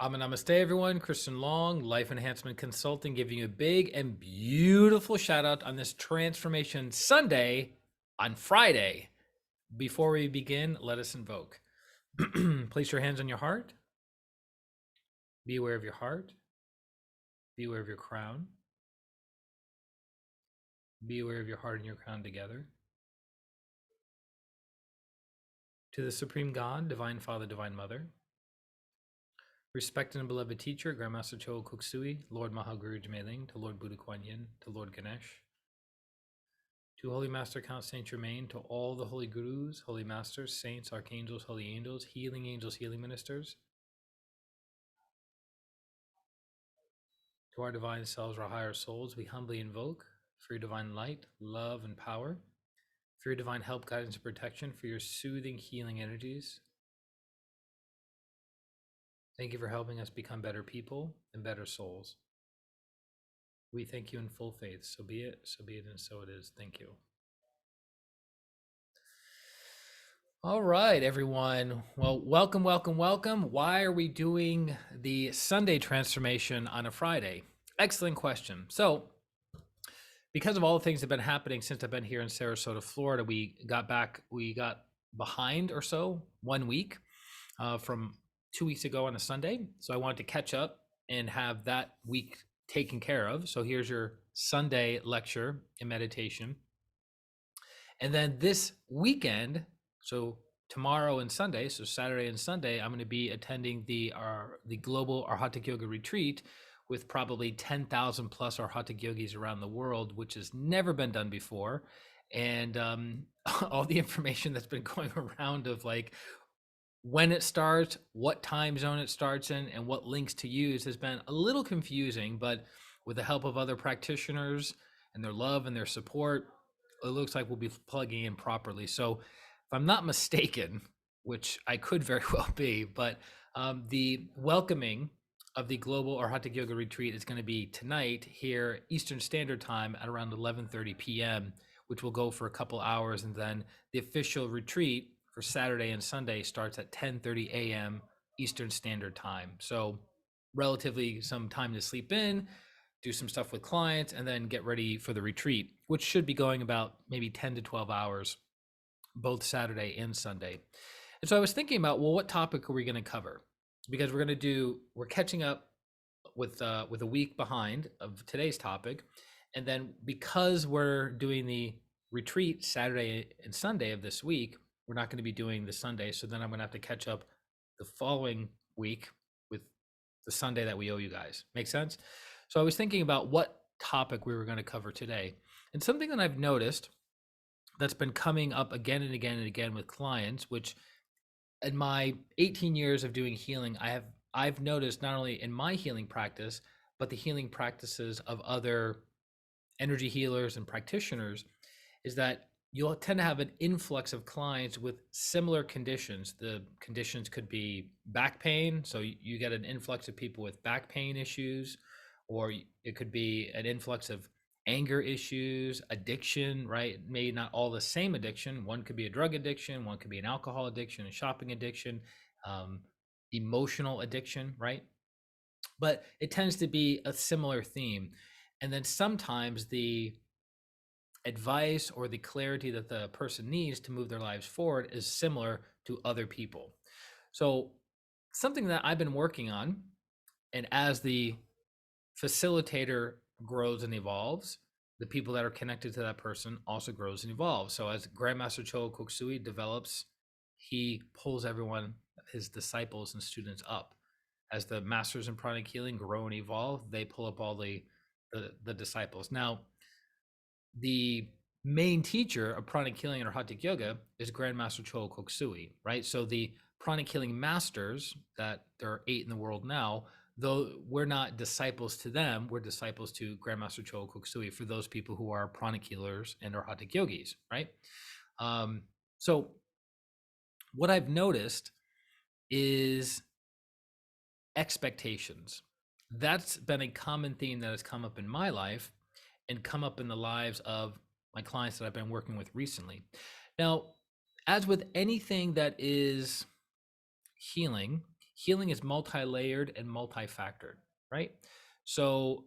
Namaste, everyone. Christian Long, Life Enhancement Consulting, giving you a big and beautiful shout out on this Transformation Sunday on Friday. Before we begin, let us invoke. Place your hands on your heart. Be aware of your heart. Be aware of your crown. Be aware of your heart and your crown together. To the Supreme God, Divine Father, Divine Mother, respected and beloved teacher, Grandmaster Choa Kok Sui, Lord Mahaguru Jmeling, to Lord Buddha Kuan Yin, to Lord Ganesh, to Holy Master Count Saint Germain, to all the holy gurus, holy masters, saints, archangels, holy angels, healing ministers, to our divine selves, our higher souls, we humbly invoke for your divine light, love, and power, for your divine help, guidance, and protection, for your soothing, healing energies. Thank you for helping us become better people and better souls. We thank you in full faith. So be it, and so it is. Thank you. All right, everyone. Well, welcome. Why are we doing the Sunday transformation on a Friday? Excellent question. So, because of all the things that have been happening since I've been here in Sarasota, Florida, we got behind or so 1 week from 2 weeks ago on a Sunday. So I wanted to catch up and have that week taken care of. So here's your Sunday lecture and meditation. And then this weekend, so tomorrow and Sunday, so Saturday and Sunday, I'm going to be attending the global Arhatic Yoga retreat with probably 10,000 plus Arhatic yogis around the world, which has never been done before. And all the information that's been going around of like when it starts, what time zone it starts in, and what links to use has been a little confusing, but with the help of other practitioners and their love and their support, it looks like we'll be plugging in properly. So if I'm not mistaken, which I could very well be, but the welcoming of the Global Arhatic Yoga Retreat is going to be tonight here Eastern Standard Time at around 11:30 p.m., which will go for a couple hours, and then the official retreat for Saturday and Sunday starts at 10:30 a.m. Eastern Standard Time. So relatively some time to sleep in, do some stuff with clients, and then get ready for the retreat, which should be going about maybe 10 to 12 hours, both Saturday and Sunday. And so I was thinking about, well, what topic are we going to cover? Because we're catching up with a week behind of today's topic. And then because we're doing the retreat Saturday and Sunday of this week, we're not going to be doing the Sunday. So then I'm going to have to catch up the following week with the Sunday that we owe you guys. Make sense? So I was thinking about what topic we were going to cover today. And something that I've noticed that's been coming up again and again and again with clients, which in my 18 years of doing healing, I've noticed not only in my healing practice, but the healing practices of other energy healers and practitioners, is that you'll tend to have an influx of clients with similar conditions. The conditions could be back pain. So you get an influx of people with back pain issues, or it could be an influx of anger issues, addiction, right? Maybe not all the same addiction. One could be a drug addiction, one could be an alcohol addiction, a shopping addiction, emotional addiction, right? But it tends to be a similar theme. And then sometimes the advice or the clarity that the person needs to move their lives forward is similar to other people. So, something that I've been working on, and as the facilitator grows and evolves, the people that are connected to that person also grows and evolves. So, as Grandmaster Choa Kok Sui develops, he pulls everyone, his disciples and students up. As the masters in pranic healing grow and evolve, they pull up all the disciples. Now, the main teacher of pranic healing and Arhatic yoga is Grandmaster Choa Kok Sui, right? So the pranic healing masters, that there are 8 in the world now, though we're not disciples to them, we're disciples to Grandmaster Choa Kok Sui for those people who are pranic healers and Arhatic yogis, right? So what I've noticed is expectations. That's been a common theme that has come up in my life and come up in the lives of my clients that I've been working with recently. Now, as with anything that is healing, Healing is multi-layered and multi-factored, right? So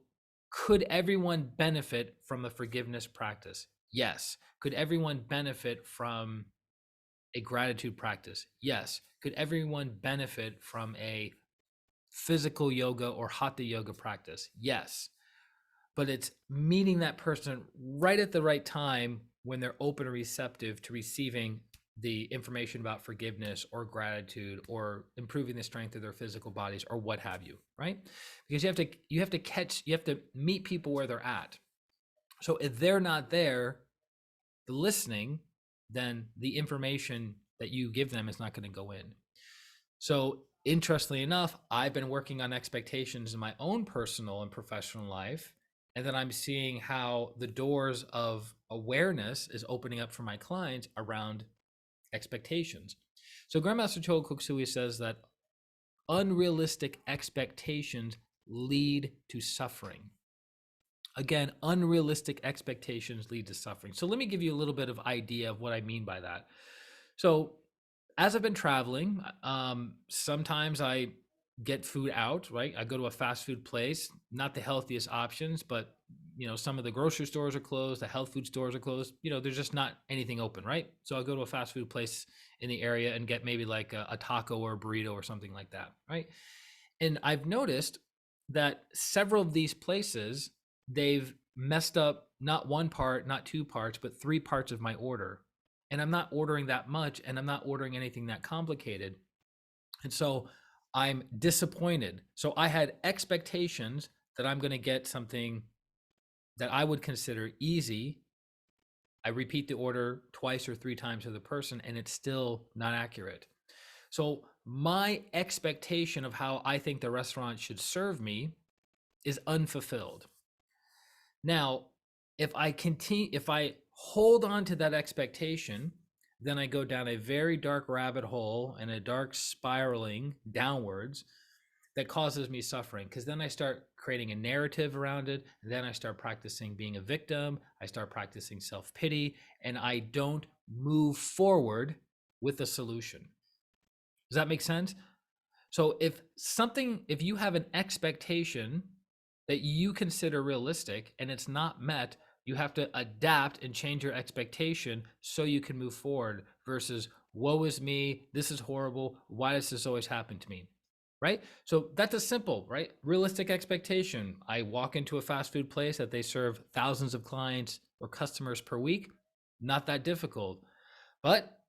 could everyone benefit from a forgiveness practice? Yes. Could everyone benefit from a gratitude practice? Yes. Could everyone benefit from a physical yoga or hatha yoga practice? Yes. But it's meeting that person right at the right time when they're open and receptive to receiving the information about forgiveness or gratitude or improving the strength of their physical bodies or what have you, right? Because you have to meet people where they're at. So if they're not there, the listening, then the information that you give them is not going to go in. So interestingly enough, I've been working on expectations in my own personal and professional life. And then I'm seeing how the doors of awareness is opening up for my clients around expectations. So Grandmaster Choa Kok Sui says that unrealistic expectations lead to suffering. Again, unrealistic expectations lead to suffering. So let me give you a little bit of idea of what I mean by that. So as I've been traveling, sometimes I get food out, right? I go to a fast food place, not the healthiest options, but some of the grocery stores are closed, the health food stores are closed. There's just not anything open, right? So I'll go to a fast food place in the area and get maybe like a taco or a burrito or something like that, right? And I've noticed that several of these places, they've messed up not one part, not two parts, but three parts of my order. And I'm not ordering that much, and I'm not ordering anything that complicated. And so I'm disappointed. So I had expectations that I'm going to get something that I would consider easy. I repeat the order twice or three times to the person, and it's still not accurate. So my expectation of how I think the restaurant should serve me is unfulfilled. Now, if I hold on to that expectation, then I go down a very dark rabbit hole and a dark spiraling downwards that causes me suffering, because then I start creating a narrative around it. And then I start practicing being a victim. I start practicing self-pity, and I don't move forward with a solution. Does that make sense? So if you have an expectation that you consider realistic and it's not met, you have to adapt and change your expectation so you can move forward versus woe is me, this is horrible, why does this always happen to me? Right? So that's a simple, right? Realistic expectation. I walk into a fast food place that they serve thousands of clients or customers per week. Not that difficult. But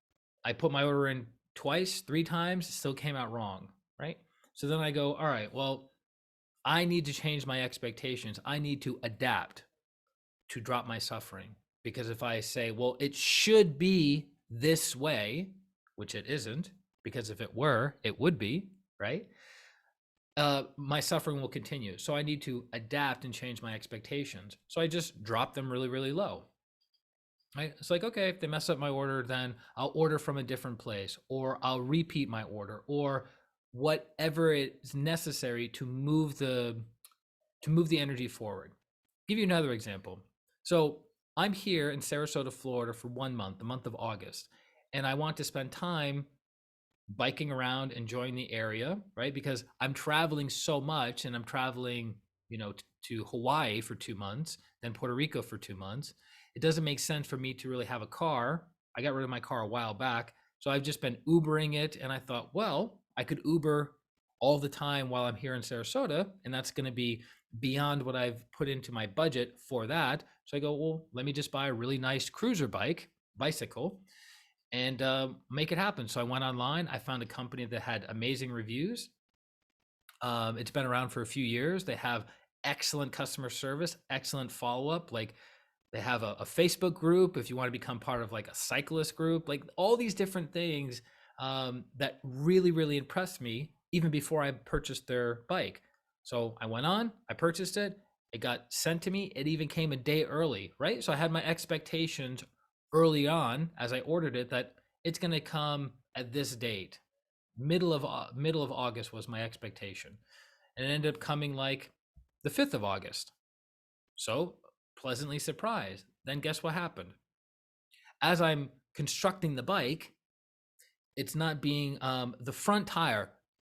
I put my order in twice, three times, it still came out wrong, right? So then I go, all right, well, I need to change my expectations. I need to adapt to drop my suffering. Because if I say, well, it should be this way, which it isn't, because if it were, it would be, right? My suffering will continue. So I need to adapt and change my expectations. So I just drop them really, really low. Right? It's like, okay, if they mess up my order, then I'll order from a different place, or I'll repeat my order, or whatever is necessary to move the energy forward. Give you another example. So I'm here in Sarasota, Florida for 1 month, the month of August, and I want to spend time biking around, enjoying the area, right? Because I'm traveling so much, and I'm traveling, to Hawaii for 2 months, then Puerto Rico for 2 months. It doesn't make sense for me to really have a car. I got rid of my car a while back. So I've just been Ubering it. And I thought, well, I could Uber all the time while I'm here in Sarasota. And that's going to be beyond what I've put into my budget for that. So I go, well, let me just buy a really nice cruiser bicycle, and make it happen. So I went online. I found a company that had amazing reviews. It's been around for a few years. They have excellent customer service, excellent follow-up. Like, they have a Facebook group if you want to become part of like a cyclist group, like all these different things that really, really impressed me even before I purchased their bike. So I went on, I purchased it, it got sent to me. It even came a day early, right? So I had my expectations early on as I ordered it that it's going to come at this date. Middle of August was my expectation. And it ended up coming like the 5th of August. So pleasantly surprised. Then guess what happened? As I'm constructing the bike, it's not being the front tire.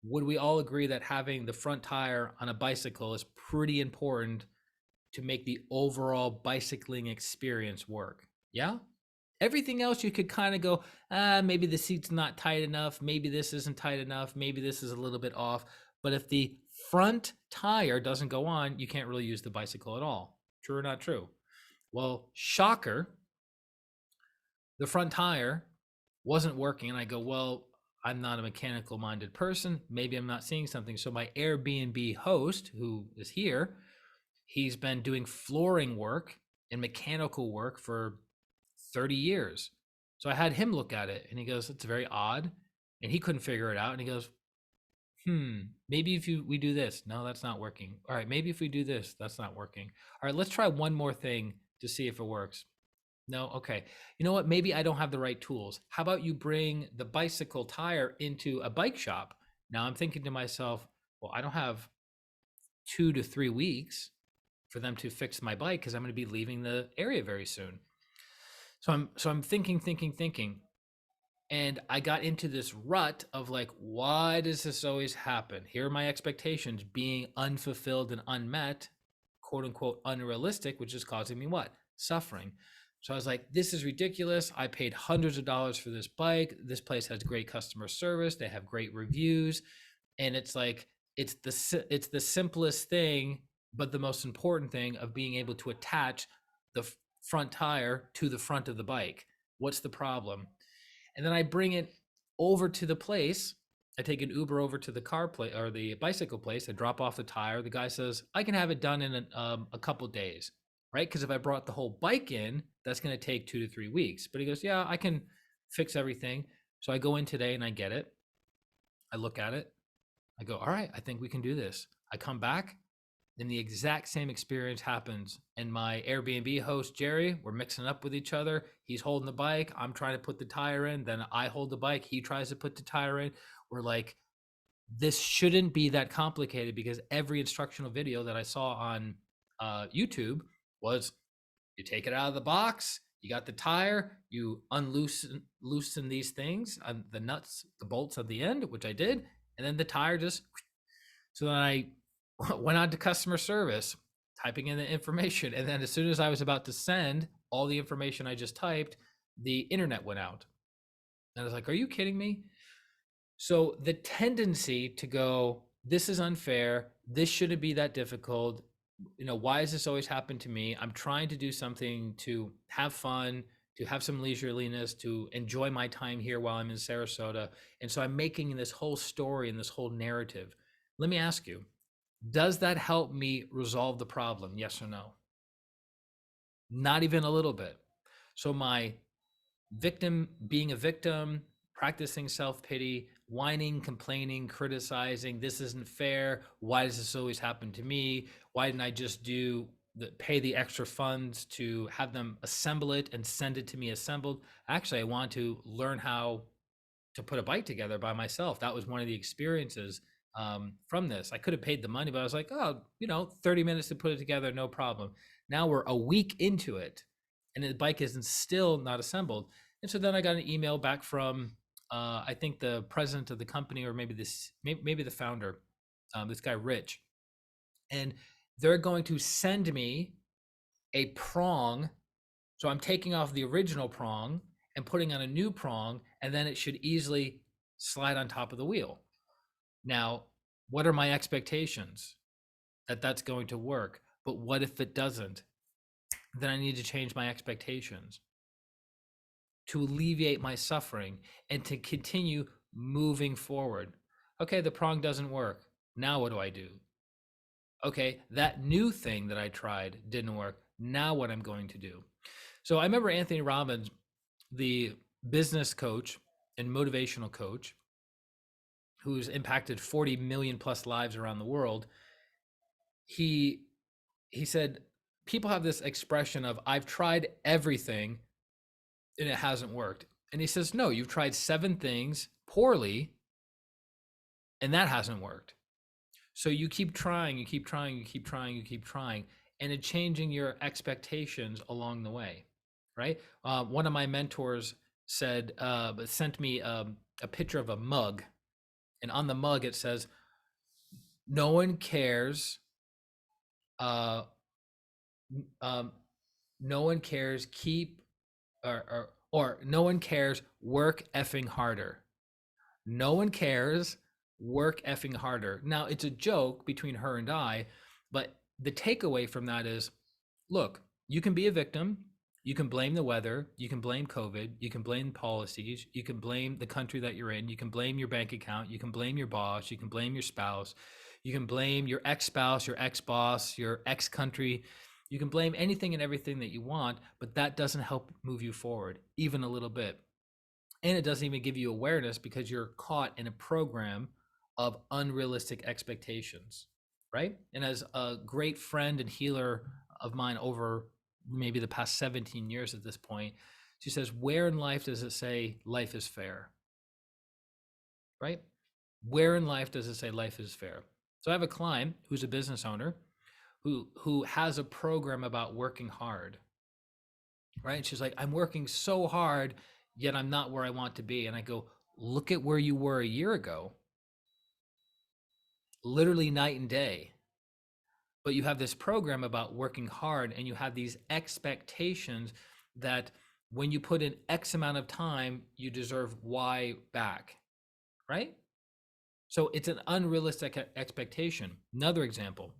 would we all agree that having the front tire on a bicycle is pretty important to make the overall bicycling experience work? Yeah? Everything else you could kind of go, maybe the seat's not tight enough, maybe this isn't tight enough, maybe this is a little bit off. But if the front tire doesn't go on, you can't really use the bicycle at all. True or not true? Well, shocker, the front tire wasn't working. And I go, well, I'm not a mechanical minded person. Maybe I'm not seeing something. So my Airbnb host, who is here, he's been doing flooring work and mechanical work for 30 years. So I had him look at it and he goes, it's very odd. And he couldn't figure it out. And he goes, maybe if we do this. No, that's not working. All right, maybe if we do this, that's not working. All right, let's try one more thing to see if it works. No, okay. You know what? Maybe I don't have the right tools. How about you bring the bicycle tire into a bike shop? Now I'm thinking to myself, well, I don't have 2 to 3 weeks for them to fix my bike because I'm going to be leaving the area very soon. So I'm thinking, and I got into this rut of like, why does this always happen? Here are my expectations being unfulfilled and unmet, quote unquote unrealistic, which is causing me what? Suffering. So I was like, this is ridiculous. I paid hundreds of dollars for this bike. This place has great customer service. They have great reviews. And it's like, it's the simplest thing, but the most important thing of being able to attach the front tire to the front of the bike. What's the problem? And then I bring it over to the place. I take an Uber over to the car place or the bicycle place. I drop off the tire. The guy says, I can have it done in a couple days, right? Because if I brought the whole bike in, that's going to take 2 to 3 weeks. But he goes, yeah, I can fix everything. So I go in today and I get it. I look at it. I go, all right, I think we can do this. I come back. Then the exact same experience happens. And my Airbnb host, Jerry, we're mixing up with each other. He's holding the bike. I'm trying to put the tire in. Then I hold the bike. He tries to put the tire in. We're like, this shouldn't be that complicated because every instructional video that I saw on YouTube was you take it out of the box, you got the tire, you loosen these things, the nuts, the bolts at the end, which I did. And then the tire just, so then I went on to customer service, typing in the information. And then as soon as I was about to send all the information I just typed, the internet went out. And I was like, are you kidding me? So the tendency to go, this is unfair. This shouldn't be that difficult. You know, why does this always happen to me? I'm trying to do something to have fun, to have some leisureliness, to enjoy my time here while I'm in Sarasota. And so I'm making this whole story and this whole narrative. Let me ask you, does that help me resolve the problem? Yes or no? Not even a little bit. So my victim, being a victim, practicing self-pity, whining, complaining, criticizing, this isn't fair. Why does this always happen to me? Why didn't I just pay the extra funds to have them assemble it and send it to me assembled? Actually, I want to learn how to put a bike together by myself. That was one of the experiences from this. I could have paid the money, but I was like, oh, 30 minutes to put it together, no problem. Now we're a week into it and the bike isn't still not assembled. And so then I got an email back from, I think the president of the company, or maybe the founder, this guy, Rich, and they're going to send me a prong. So I'm taking off the original prong and putting on a new prong, and then it should easily slide on top of the wheel. Now, what are my expectations? That that's going to work. But what if it doesn't? Then I need to change my expectations to alleviate my suffering and to continue moving forward. Okay, the prong doesn't work. Now what do I do? Okay, that new thing that I tried didn't work. Now what I'm going to do? So I remember Anthony Robbins, the business coach and motivational coach, who's impacted 40 million plus lives around the world. He said, people have this expression of, I've tried everything and it hasn't worked. And he says, no, you've tried 7 things poorly and that hasn't worked. So you keep trying, you keep trying, you keep trying, you keep trying, and it's changing your expectations along the way, right? One of my mentors sent me a picture of a mug, And on the mug, it says, no one cares. Uh, um, no one cares. Or no one cares. Work effing harder. No one cares. Work effing harder. Now, it's a joke between her and I, but the takeaway from that is, look, you can be a victim. You can blame the weather. You can blame COVID. You can blame policies. You can blame the country that you're in. You can blame your bank account. You can blame your boss. You can blame your spouse. You can blame your ex-spouse, your ex-boss, your ex-country. You can blame anything and everything that you want, but that doesn't help move you forward, even a little bit. And it doesn't even give you awareness because you're caught in a program of unrealistic expectations, right? And as a great friend and healer of mine over maybe the past 17 years at this point, she says, where in life does it say life is fair? Right? Where in life does it say life is fair? So I have a client who's a business owner who has a program about working hard, right? She's like, I'm working so hard, yet I'm not where I want to be. And I go, look at where you were a year ago, literally night and day. But you have this program about working hard, and you have these expectations that when you put in X amount of time, you deserve Y back, right? So it's an unrealistic expectation. Another example,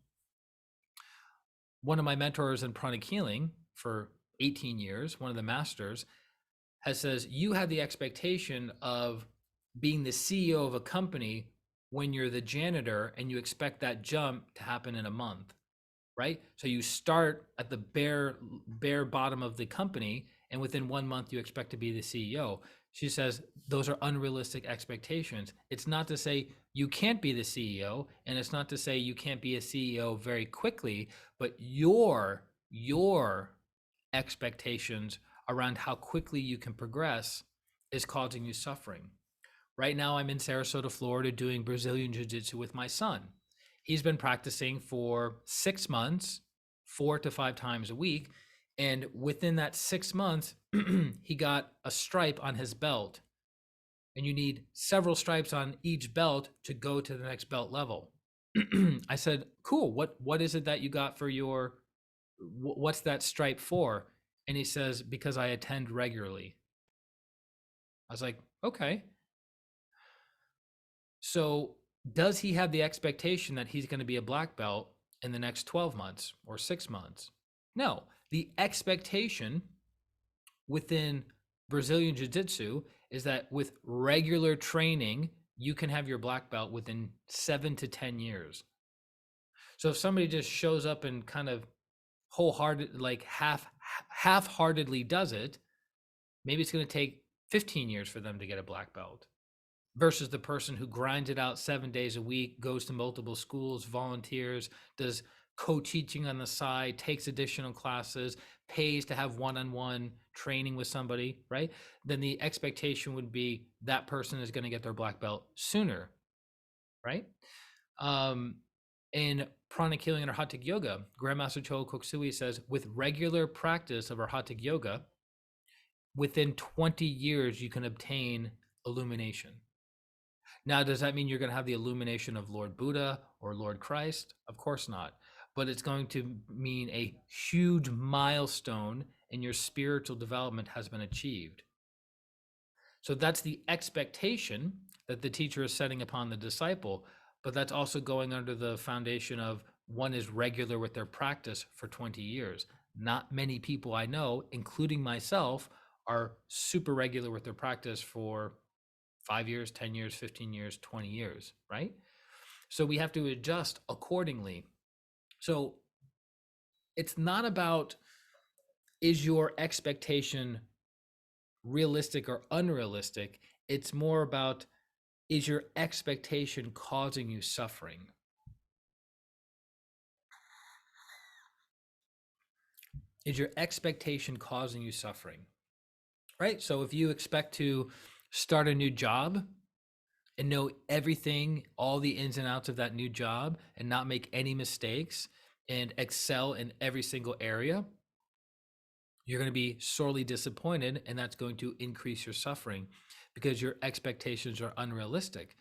one of my mentors in pranic healing for 18 years, one of the masters, says you have the expectation of being the CEO of a company when you're the janitor, and you expect that jump to happen in a month, right? So you start at the bare bottom of the company, and within 1 month you expect to be the CEO. She says those are unrealistic expectations. It's not to say you can't be the CEO, and it's not to say you can't be a CEO very quickly, but your expectations around how quickly you can progress is causing you suffering. Right now, I'm in Sarasota, Florida, doing Brazilian Jiu-Jitsu with my son. He's been practicing for 6 months, 4 to 5 times a week. And within that 6 months, he got a stripe on his belt. And you need several stripes on each belt to go to the next belt level. I said, cool. What is it that you got for your, what's that stripe for? And he says, because I attend regularly. I was like, okay. So does he have the expectation that he's going to be a black belt in the next 12 months or 6 months? No. The expectation within Brazilian Jiu-Jitsu is that with regular training, you can have your black belt within 7 to 10 years. So if somebody just shows up and kind of wholehearted, like half-heartedly does it, maybe it's going to take 15 years for them to get a black belt, versus the person who grinds it out 7 days a week, goes to multiple schools, volunteers, does co-teaching on the side, takes additional classes, pays to have one-on-one training with somebody, right? Then the expectation would be that person is going to get their black belt sooner, right? In pranic healing and Arhatic yoga, Grandmaster Choa Kok Sui says, with regular practice of Arhatic yoga, within 20 years, you can obtain illumination. Now, does that mean you're going to have the illumination of Lord Buddha or Lord Christ? Of course not. But it's going to mean a huge milestone in your spiritual development has been achieved. So that's the expectation that the teacher is setting upon the disciple, but that's also going under the foundation of one is regular with their practice for 20 years. Not many people I know, including myself, are super regular with their practice for 5 years, 10 years, 15 years, 20 years, right? So we have to adjust accordingly. So it's not about, is your expectation realistic or unrealistic? It's more about, is your expectation causing you suffering? Is your expectation causing you suffering? Right? So if you expect to start a new job and know everything, all the ins and outs of that new job, and not make any mistakes and excel in every single area, you're going to be sorely disappointed, and that's going to increase your suffering because your expectations are unrealistic.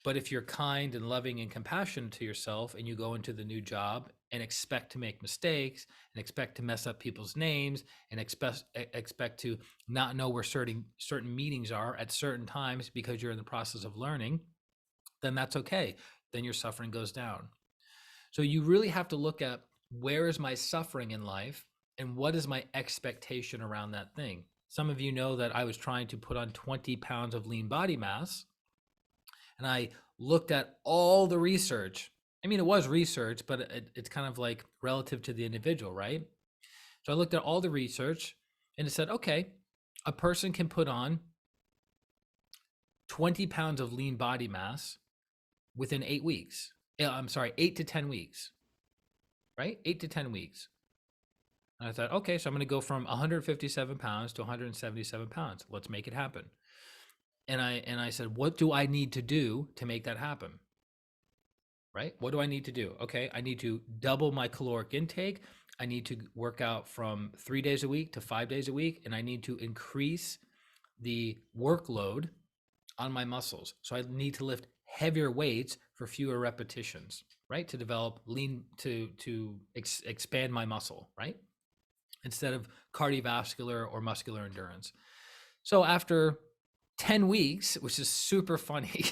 But if you're kind and loving and compassionate to yourself and you go into the new job and expect to make mistakes and expect to mess up people's names and expect to not know where certain meetings are at certain times because you're in the process of learning, then that's okay. Then your suffering goes down. So you really have to look at, where is my suffering in life and what is my expectation around that thing? Some of you know that I was trying to put on 20 pounds of lean body mass, and I looked at all the research. I mean, it was research, but it's kind of like relative to the individual, right? So I looked at all the research and it said, okay, a person can put on 20 pounds of lean body mass within 8 weeks. I'm sorry, 8 to 10 weeks, right? 8 to 10 weeks. And I thought, okay, so I'm going to go from 157 pounds to 177 pounds. Let's make it happen. And I said, what do I need to do to make that happen? Right? What do I need to do? Okay, I need to double my caloric intake. I need to work out from 3 days a week to 5 days a week, and I need to increase the workload on my muscles. So I need to lift heavier weights for fewer repetitions, right? To develop lean, to expand my muscle, right? Instead of cardiovascular or muscular endurance. So after 10 weeks, which is super funny,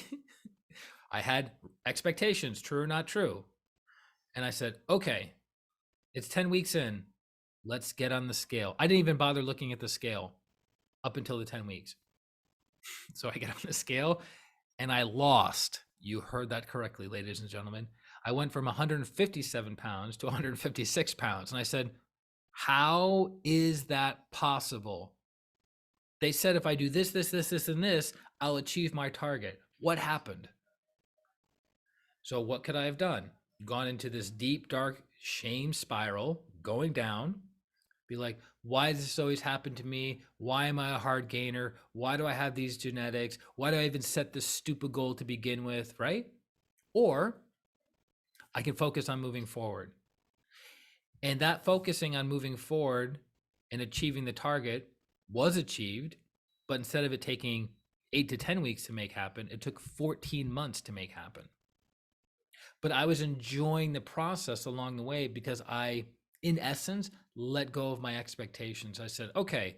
I had expectations, true or not true. And I said, okay, it's 10 weeks in. Let's get on the scale. I didn't even bother looking at the scale up until the 10 weeks. So I get on the scale and I lost. You heard that correctly, ladies and gentlemen. I went from 157 pounds to 156 pounds. And I said, how is that possible? They said if I do this, and this, I'll achieve my target. What happened? So what could I have done? Gone into this deep, dark shame spiral, going down, be like, why does this always happen to me? Why am I a hard gainer? Why do I have these genetics? Why do I even set this stupid goal to begin with, right? Or I can focus on moving forward. And that focusing on moving forward and achieving the target was achieved, but instead of it taking 8 to 10 weeks to make happen, it took 14 months to make happen. But I was enjoying the process along the way because I, in essence, let go of my expectations. I said, okay,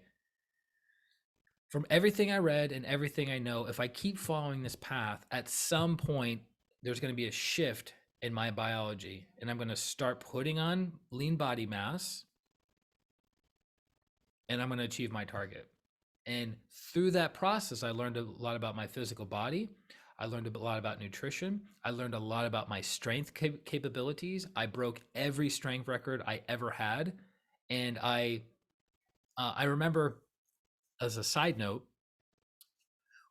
from everything I read and everything I know, if I keep following this path, at some point, there's going to be a shift in my biology, and I'm going to start putting on lean body mass, and I'm going to achieve my target. And through that process, I learned a lot about my physical body. I learned a lot about nutrition. I learned a lot about my strength capabilities. I broke every strength record I ever had. And I remember, as a side note,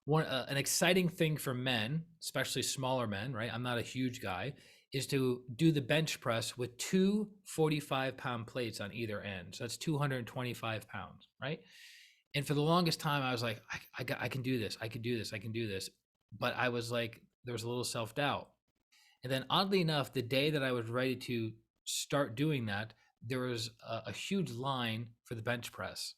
an exciting thing for men, especially smaller men, right? I'm not a huge guy, is to do the bench press with two 45-pound plates on either end. So that's 225 pounds, right? And for the longest time, I was like, I can do this. I can do this. I can do this. But I was like, there was a little self-doubt. And then oddly enough, the day that I was ready to start doing that, there was a huge line for the bench press.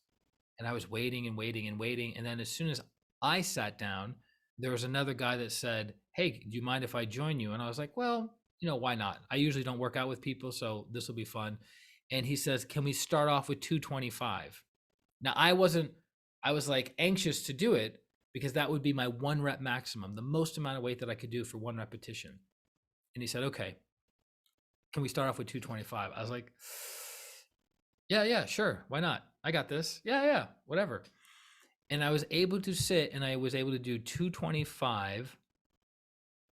And I was waiting and waiting and waiting. And then as soon as I sat down, there was another guy that said, hey, do you mind if I join you? And I was like, well, why not? I usually don't work out with people, so this will be fun. And he says, can we start off with 225? Now, I was like anxious to do it because that would be my 1 rep maximum, the most amount of weight that I could do for 1 repetition. And he said, okay, can we start off with 225? I was like, yeah, sure. Why not? I got this. Yeah, whatever. And I was able to sit and I was able to do 225,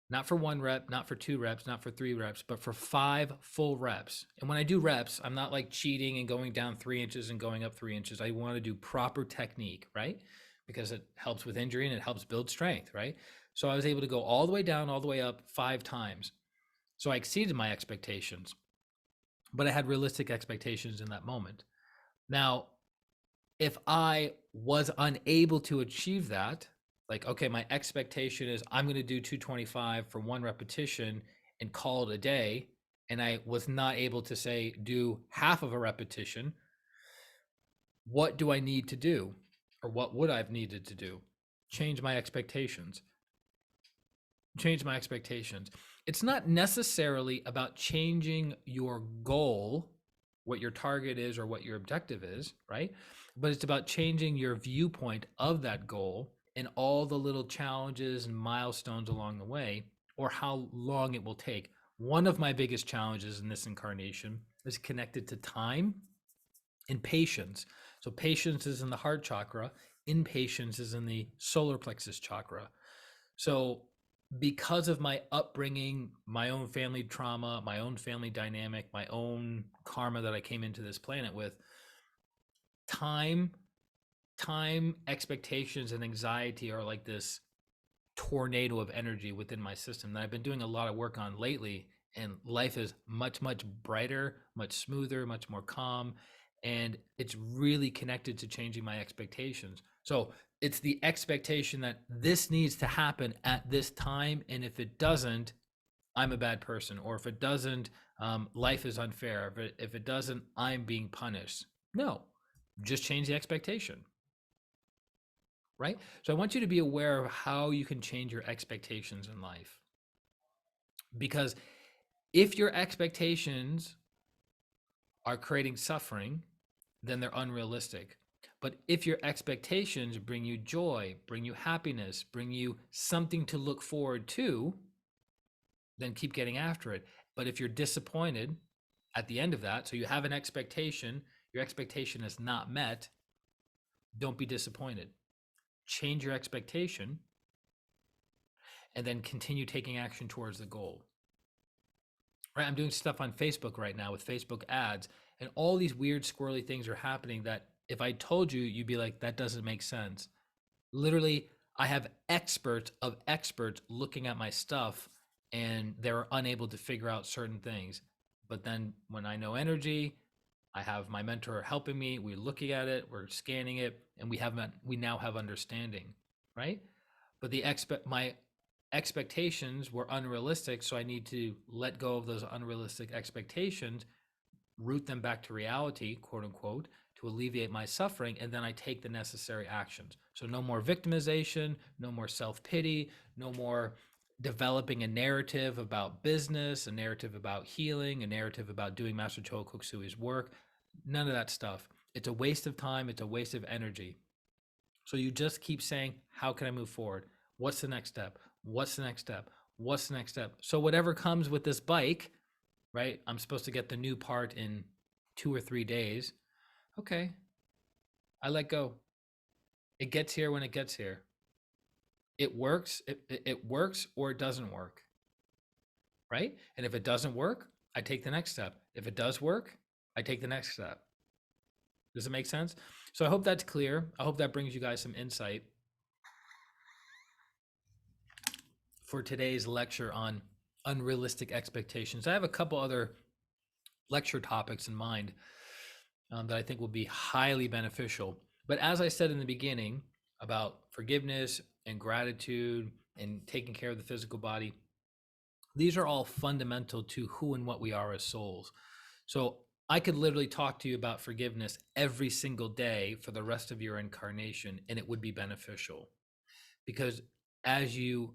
not for 1 rep, not for 2 reps, not for 3 reps, but for 5 full reps. And when I do reps, I'm not like cheating and going down 3 inches and going up 3 inches. I want to do proper technique, right? Because it helps with injury and it helps build strength, right? So I was able to go all the way down, all the way up 5 times. So I exceeded my expectations, but I had realistic expectations in that moment. Now, if I was unable to achieve that, like, okay, my expectation is I'm going to do 225 for 1 repetition and call it a day, and I was not able to, say, do half of a repetition, what do I need to do? Or what would I have needed to do? Change my expectations. change my expectations. It's not necessarily about changing your goal, what your target is or what your objective is, right? But it's about changing your viewpoint of that goal and all the little challenges and milestones along the way, or how long it will take. One of my biggest challenges in this incarnation is connected to time and patience. So patience is in the heart chakra, impatience is in the solar plexus chakra. So because of my upbringing, my own family trauma, my own family dynamic, my own karma that I came into this planet with, time, expectations, and anxiety are like this tornado of energy within my system that I've been doing a lot of work on lately. And life is much, much brighter, much smoother, much more calm. And it's really connected to changing my expectations. So it's the expectation that this needs to happen at this time. And if it doesn't, I'm a bad person. Or if it doesn't, life is unfair. If it doesn't, I'm being punished. No, just change the expectation. Right? So I want you to be aware of how you can change your expectations in life. Because if your expectations are creating suffering, then they're unrealistic. But if your expectations bring you joy, bring you happiness, bring you something to look forward to, then keep getting after it. But if you're disappointed at the end of that, so you have an expectation, your expectation is not met, don't be disappointed. Change your expectation and then continue taking action towards the goal. Right? I'm doing stuff on Facebook right now with Facebook ads, and all these weird squirrely things are happening that if I told you, you'd be like, that doesn't make sense. Literally, I have experts of experts looking at my stuff and they're unable to figure out certain things. But then when I know energy, I have my mentor helping me, we're looking at it, we're scanning it, and we now have understanding, right? But my expectations were unrealistic, so I need to let go of those unrealistic expectations, root them back to reality, quote unquote, to alleviate my suffering, and then I take the necessary actions. So no more victimization, no more self-pity, no more developing a narrative about business, a narrative about healing, a narrative about doing Master Choa Kok Sui's work. None of that stuff. It's a waste of time. It's a waste of energy. So you just keep saying, how can I move forward? What's the next step? What's the next step? What's the next step? So whatever comes with this bike, right? I'm supposed to get the new part in 2 or 3 days. Okay. I let go. It gets here when it gets here. It works. It works or it doesn't work. Right? And if it doesn't work, I take the next step. If it does work, I take the next step. Does it make sense? So I hope that's clear. I hope that brings you guys some insight for today's lecture on unrealistic expectations. I have a couple other lecture topics in mind that I think will be highly beneficial. But as I said in the beginning about forgiveness and gratitude and taking care of the physical body, these are all fundamental to who and what we are as souls. So I could literally talk to you about forgiveness every single day for the rest of your incarnation, and it would be beneficial. Because as you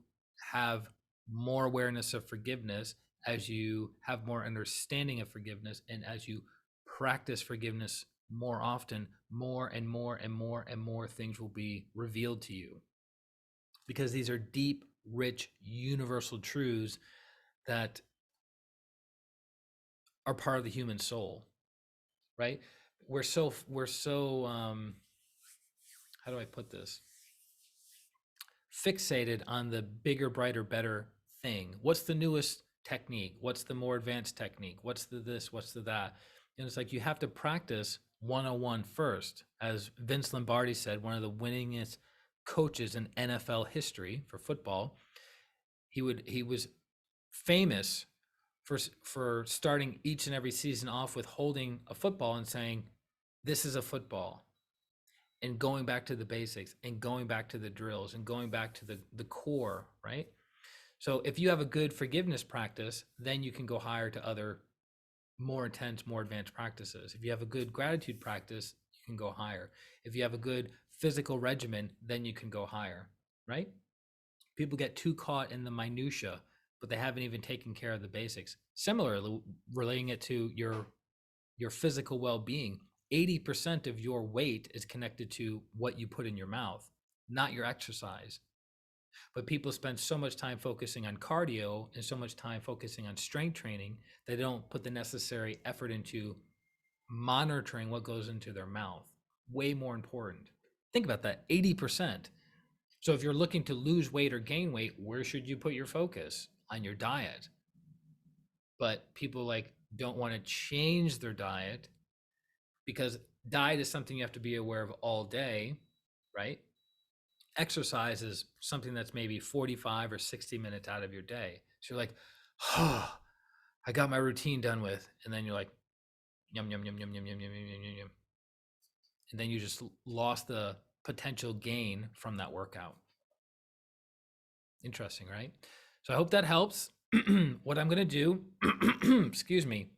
have more awareness of forgiveness, as you have more understanding of forgiveness, and as you practice forgiveness more often, more and more and more and more things will be revealed to you. Because these are deep, rich, universal truths that are part of the human soul, right? We're so how do I put this? Fixated on the bigger, brighter, better thing. What's the newest technique? What's the more advanced technique? What's the this? What's the that? And it's like you have to practice 101 first. As Vince Lombardi said, one of the winningest coaches in NFL history for football, he was famous for starting each and every season off with holding a football and saying, "This is a football." And going back to the basics and going back to the drills and going back to the core, right? So if you have a good forgiveness practice, then you can go higher to other more intense, more advanced practices. If you have a good gratitude practice, you can go higher. If you have a good physical regimen, then you can go higher, right? People get too caught in the minutia, but they haven't even taken care of the basics. Similarly, relating it to your physical well-being, 80% of your weight is connected to what you put in your mouth, not your exercise. But people spend so much time focusing on cardio and so much time focusing on strength training, they don't put the necessary effort into monitoring what goes into their mouth. Way more important. Think about that, 80%. So if you're looking to lose weight or gain weight, where should you put your focus? On your diet. But people like don't want to change their diet because diet is something you have to be aware of all day, right? Exercise is something that's maybe 45 or 60 minutes out of your day. So you're like, oh, I got my routine done with. And then you're like, yum, yum, yum, yum, yum, yum, yum, yum, yum, yum, yum. And then you just lost the potential gain from that workout. Interesting, right? So I hope that helps. What I'm going to do, excuse me,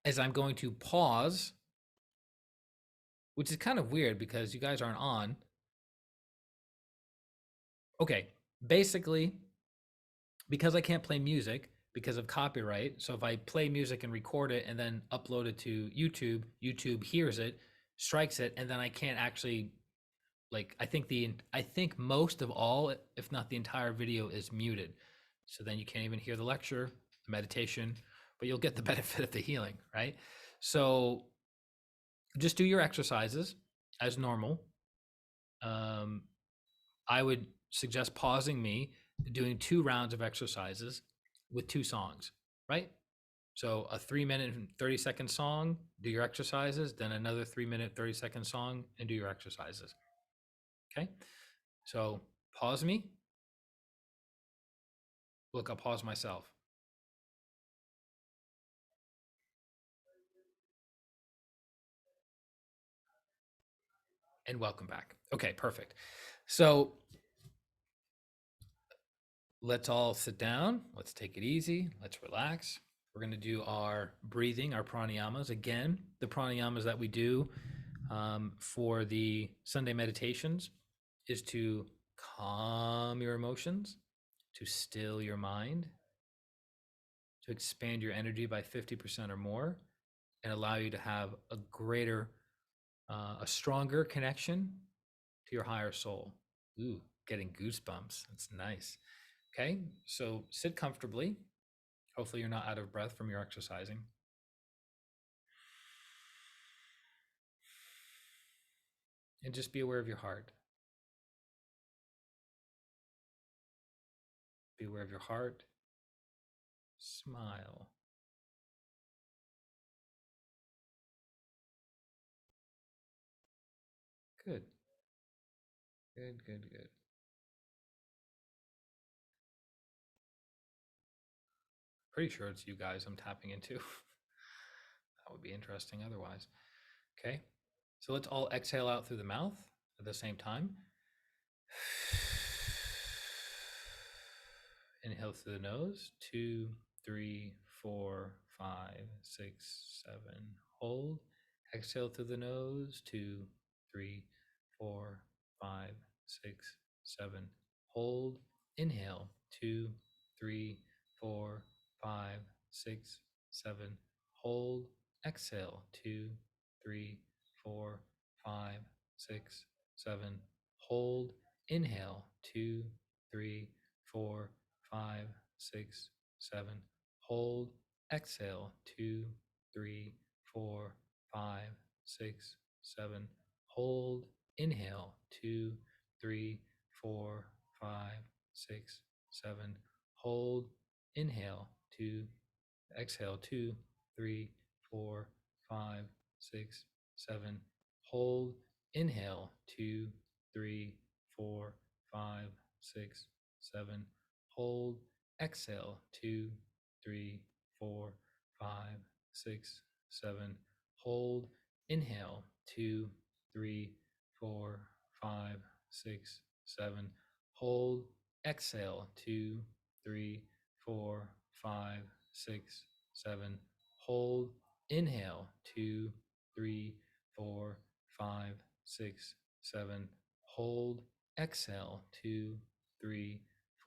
is I'm going to pause, which is kind of weird because you guys aren't on. Okay, basically, because I can't play music because of copyright. So if I play music and record it and then upload it to YouTube, YouTube hears it, strikes it, and then I can't actually like I think most of all, if not the entire video is muted. So then you can't even hear the lecture, the meditation, but you'll get the benefit of the healing, right? So just do your exercises as normal. I would suggest pausing me, doing 2 rounds of exercises with 2 songs, right? So a 3 minute and 30-second song, do your exercises, then another 3 minute, 30-second song, and do your exercises. Okay. So pause me. Look, I'll pause myself. And welcome back. Okay, perfect. So let's all sit down. Let's take it easy. Let's relax. We're going to do our breathing, our pranayamas. Again, the pranayamas that we do for the Sunday meditations is to calm your emotions, to still your mind, to expand your energy by 50% or more, and allow you to have a greater, a stronger connection to your higher soul. Ooh, getting goosebumps. That's nice. Okay, so sit comfortably. Hopefully, you're not out of breath from your exercising. And just be aware of your heart. Be aware of your heart. Smile. Good. Good, good, good. Pretty sure it's you guys I'm tapping into. That would be interesting otherwise. Okay. So let's all exhale out through the mouth at the same time. Inhale through the nose. 2, 3, 4, 5, 6, 7. Hold. Exhale through the nose. 2, 3, 4, 5, 6, 7. Hold. Inhale. 2, 3, 4, 5, 6, 7. Hold. Exhale. 2, 3, 4, 5, 6, 7. Hold. Inhale. 2, 3, 4, 5, 6, 7. Hold. Exhale. 2, 3, 4, 5, 6, 7. Hold. Inhale. 2, 3, 4, 5, 6, 7. Hold. Inhale. 2. Exhale. 2, 3, 4, 5, 6, 7. Hold. Inhale. 2, 3, 4, 5, 6, 7. Hold. Exhale. 2, 3, 4, 5, 6, 7. Hold. Inhale. 2, 3, 4, 5, 6, 7. Hold. Exhale. 2, 3, 4, 5, 6, 7. Hold. Inhale. 2, 3, 4, 5, 6, 7. Hold. Exhale. 2, 3,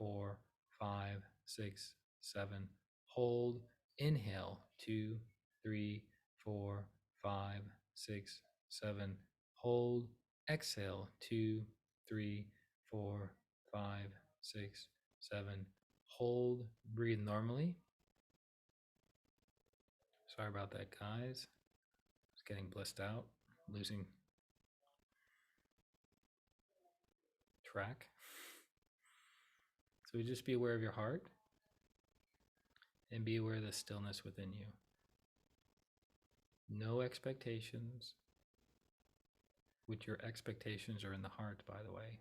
4, 5, 6, 7. Hold. Inhale. 2, 3, 4, 5, 6, 7. Hold. Exhale. 2, 3, 4, 5, 6, 7. Hold. Breathe normally. Sorry about that, guys. It's getting blissed out, losing track. So just be aware of your heart and be aware of the stillness within you. No expectations, which your expectations are in the heart, by the way.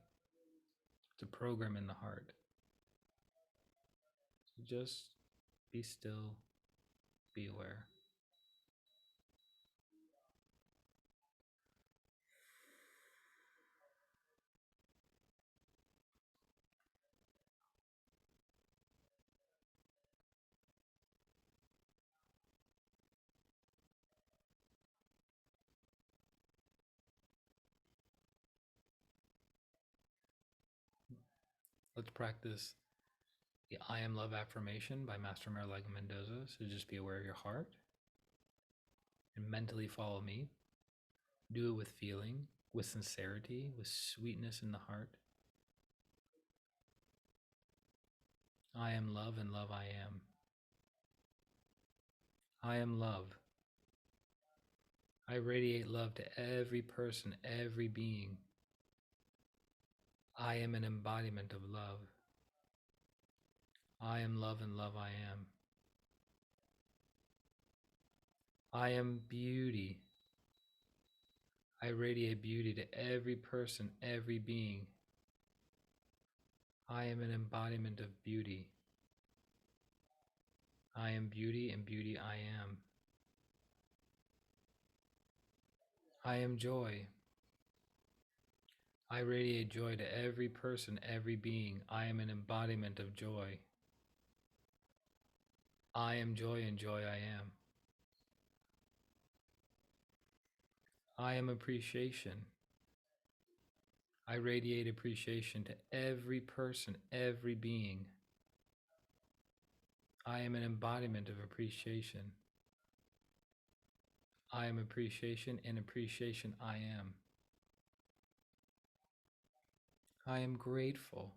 It's a program in the heart. So just be still, be aware. Let's practice the I Am Love affirmation by Master Marilega Mendoza. So just be aware of your heart and mentally follow me. Do it with feeling, with sincerity, with sweetness in the heart. I am love and love I am. I am love. I radiate love to every person, every being. I am an embodiment of love. I am love and love I am. I am beauty. I radiate beauty to every person, every being. I am an embodiment of beauty. I am beauty and beauty I am. I am joy. I radiate joy to every person, every being. I am an embodiment of joy. I am joy and joy I am. I am appreciation. I radiate appreciation to every person, every being. I am an embodiment of appreciation. I am appreciation and appreciation I am. I am grateful.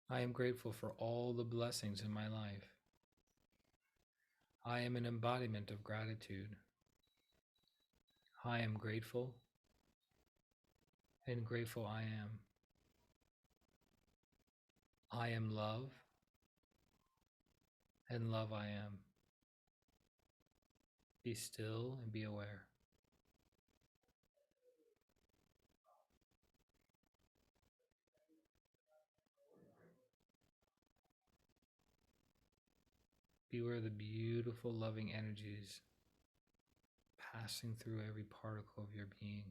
I am grateful for all the blessings in my life. I am an embodiment of gratitude. I am grateful and grateful I am. I am love and love I am. Be still and be aware. Be aware of the beautiful loving energies passing through every particle of your being.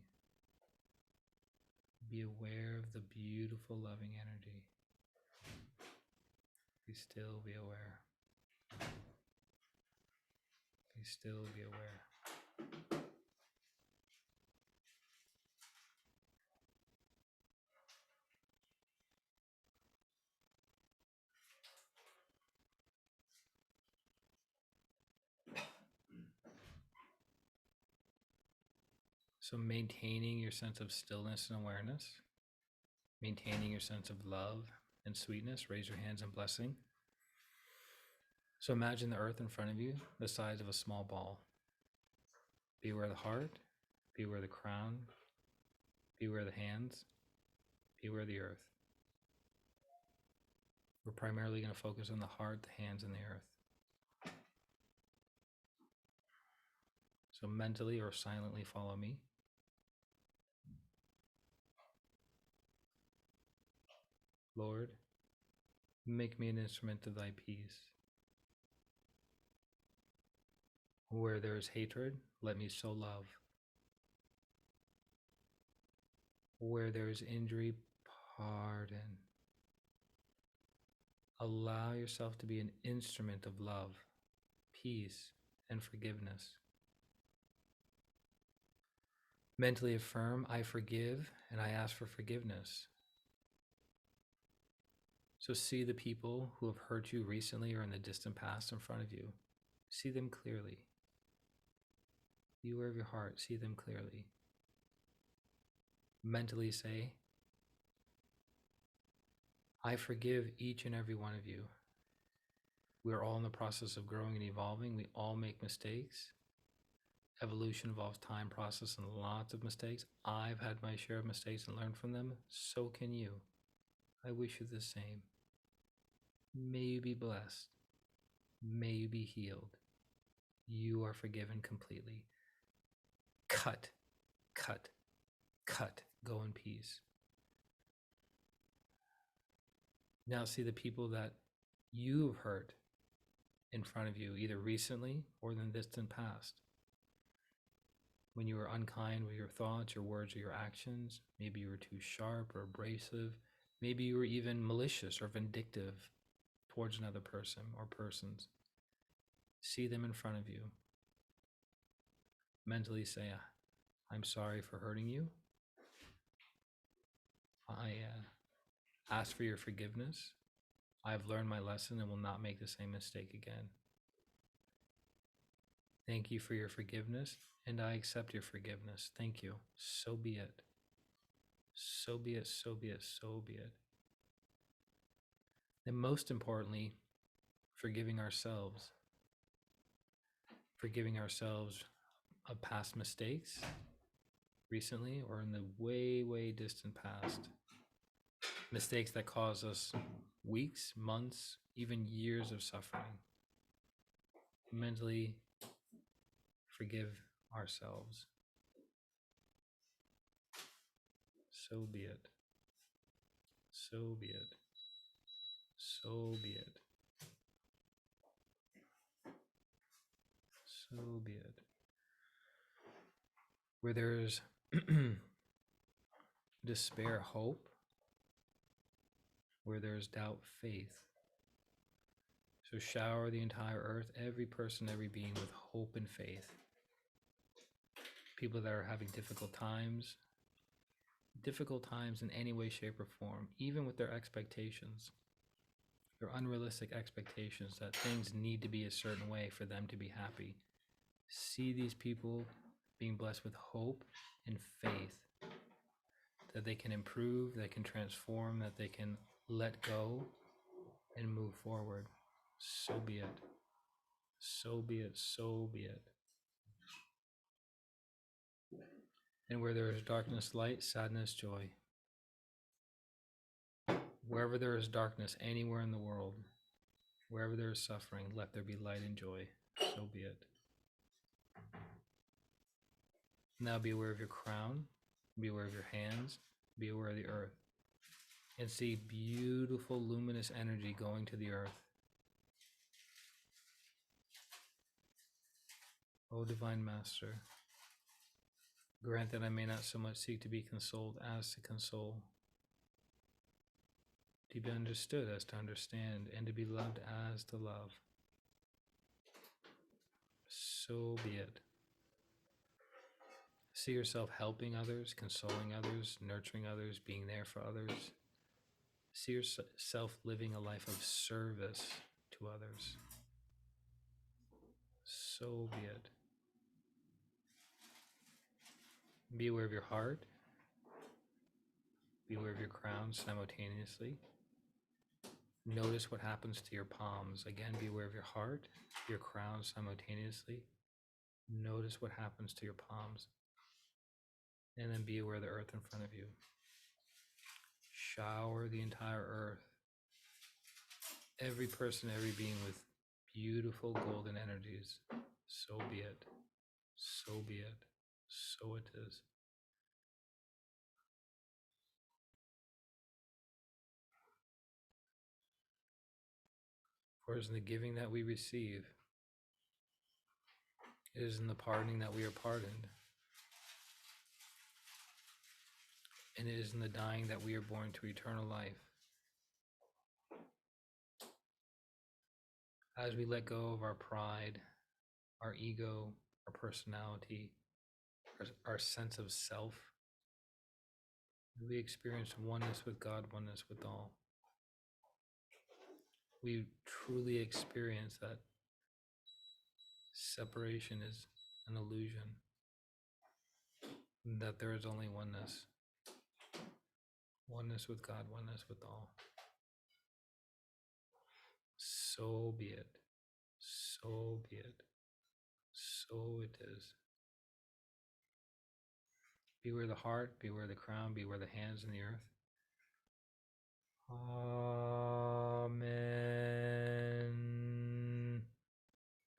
Be aware of the beautiful loving energy. Be still, be aware. Be still, be aware. So maintaining your sense of stillness and awareness, maintaining your sense of love and sweetness. Raise your hands in blessing. So imagine the earth in front of you, the size of a small ball. Be aware of the heart, be aware of the crown, be aware of the hands, be aware of the earth. We're primarily going to focus on the heart, the hands, and the earth. So mentally or silently follow me. Lord, make me an instrument of thy peace. Where there is hatred, let me sow love. Where there is injury, pardon. Allow yourself to be an instrument of love, peace, and forgiveness. Mentally affirm, I forgive and I ask for forgiveness. So see the people who have hurt you recently or in the distant past in front of you. See them clearly. Be aware of your heart. See them clearly. Mentally say, I forgive each and every one of you. We're all in the process of growing and evolving. We all make mistakes. Evolution involves time, process, and lots of mistakes. I've had my share of mistakes and learned from them. So can you. I wish you the same. May you be blessed. May you be healed. You are forgiven completely. Cut, cut, cut. Go in peace. Now see the people that you've hurt in front of you, either recently or in the distant past. When you were unkind with your thoughts, your words, or your actions, maybe you were too sharp or abrasive, maybe you were even malicious or vindictive towards another person or persons. See them in front of you. Mentally say, I'm sorry for hurting you. I ask for your forgiveness. I've learned my lesson and will not make the same mistake again. Thank you for your forgiveness, and I accept your forgiveness. Thank you. So be it. So be it, so be it, so be it. And most importantly, forgiving ourselves. Forgiving ourselves of past mistakes, recently or in the way, way distant past. Mistakes that cause us weeks, months, even years of suffering. Mentally forgive ourselves. So be it. So be it. So be it. So be it. Where there's despair, hope. Where there's doubt, faith. So shower the entire earth, every person, every being with hope and faith. People that are having difficult times in any way, shape, or form, even with their expectations. Their unrealistic expectations that things need to be a certain way for them to be happy. See these people being blessed with hope and faith that they can improve, they can transform, that they can let go and move forward. So be it. So be it. So be it. And where there is darkness, light, sadness, joy. Wherever there is darkness, anywhere in the world, wherever there is suffering, let there be light and joy. So be it. Now be aware of your crown, be aware of your hands, be aware of the earth, and see beautiful luminous energy going to the earth. O Divine Master, grant that I may not so much seek to be consoled as to console, to be understood as to understand, and to be loved as to love. So be it. See yourself helping others, consoling others, nurturing others, being there for others. See yourself living a life of service to others. So be it. Be aware of your heart. Be aware of your crown simultaneously. Notice what happens to your palms. Again, be aware of your heart, your crown simultaneously. Notice what happens to your palms. And then be aware of the earth in front of you. Shower the entire earth, every person, every being with beautiful golden energies. So be it. So be it. So it is. For it is in the giving that we receive. It is in the pardoning that we are pardoned. And it is in the dying that we are born to eternal life. As we let go of our pride, our ego, our personality, our sense of self, we experience oneness with God, oneness with all. we truly experience that separation is an illusion, that there is only oneness, oneness with God, oneness with all. So be it. So be it. So it is. Beware the heart, beware the crown, beware the hands in the earth. Amen.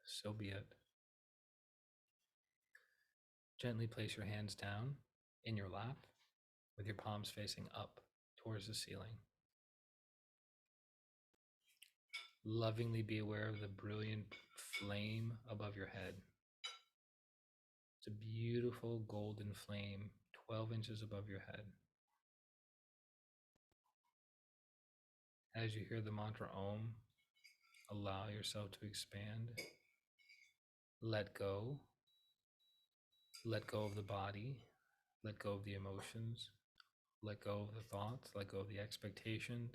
So be it. Gently place your hands down in your lap with your palms facing up towards the ceiling. Lovingly be aware of the brilliant flame above your head. It's a beautiful golden flame, 12 inches above your head. As you hear the mantra Om, allow yourself to expand. Let go. Let go of the body. Let go of the emotions. Let go of the thoughts. Let go of the expectations.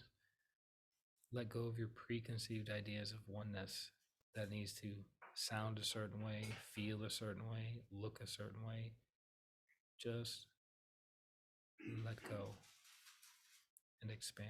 Let go of your preconceived ideas of oneness that needs to sound a certain way, feel a certain way, look a certain way. Just let go and expand.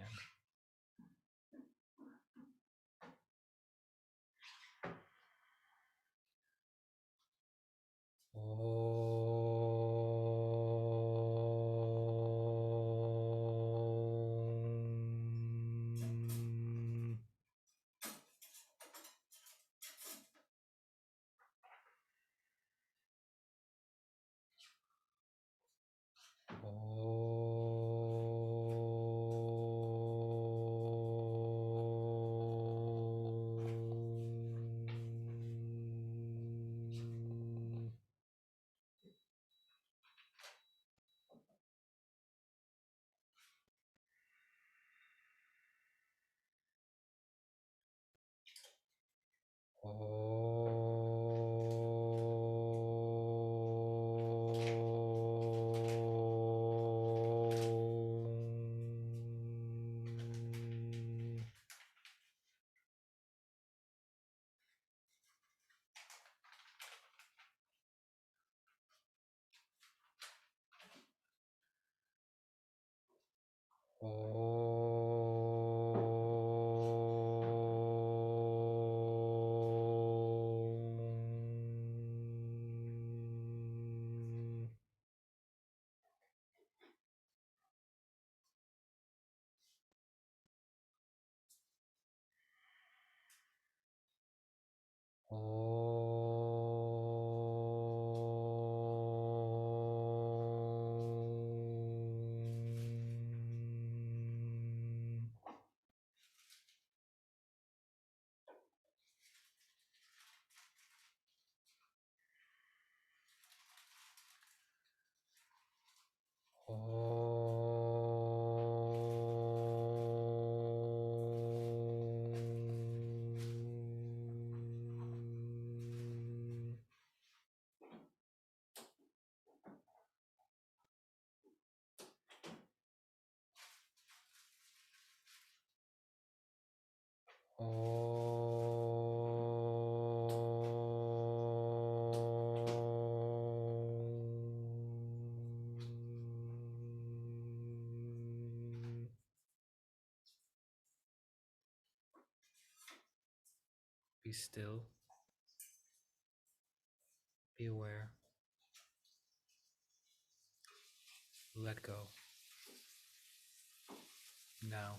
Be still. Be aware. Let go. Now.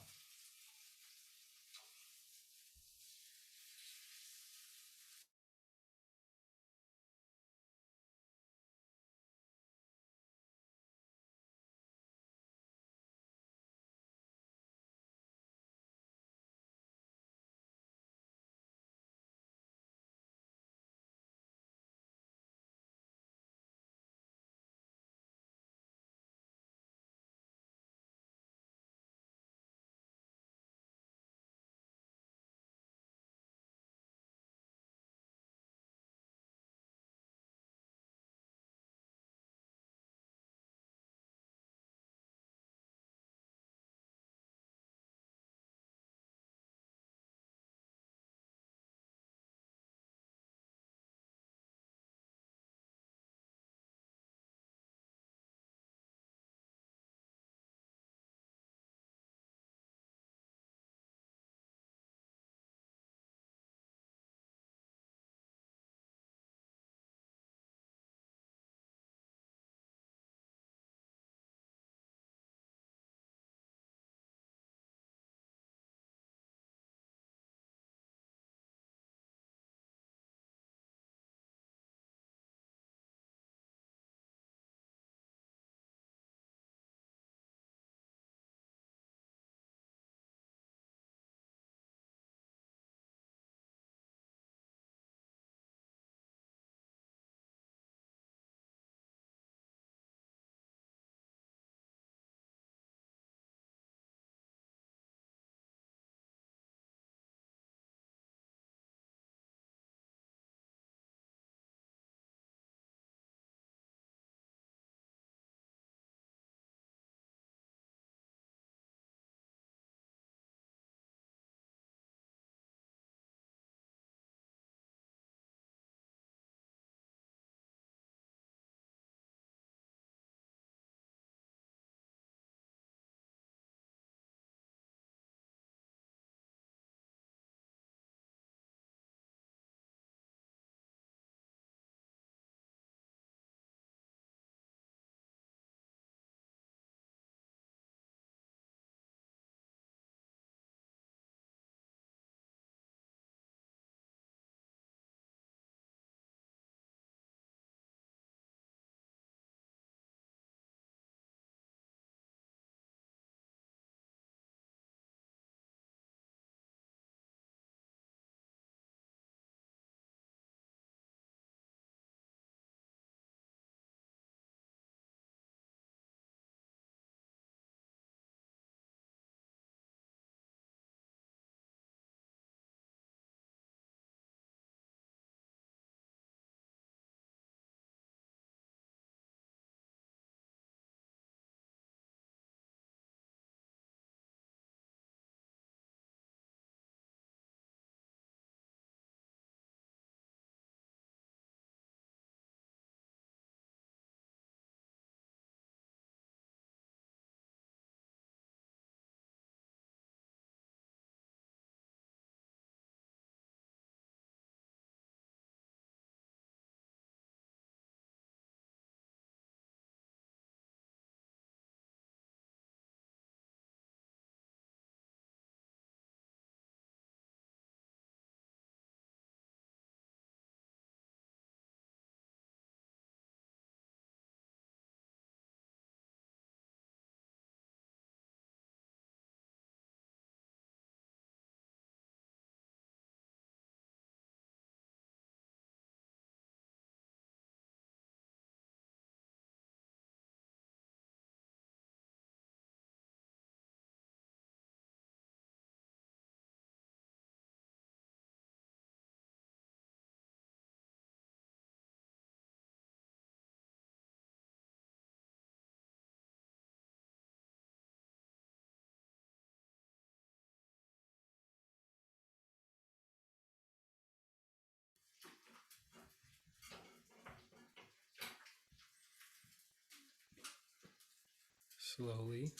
Slowly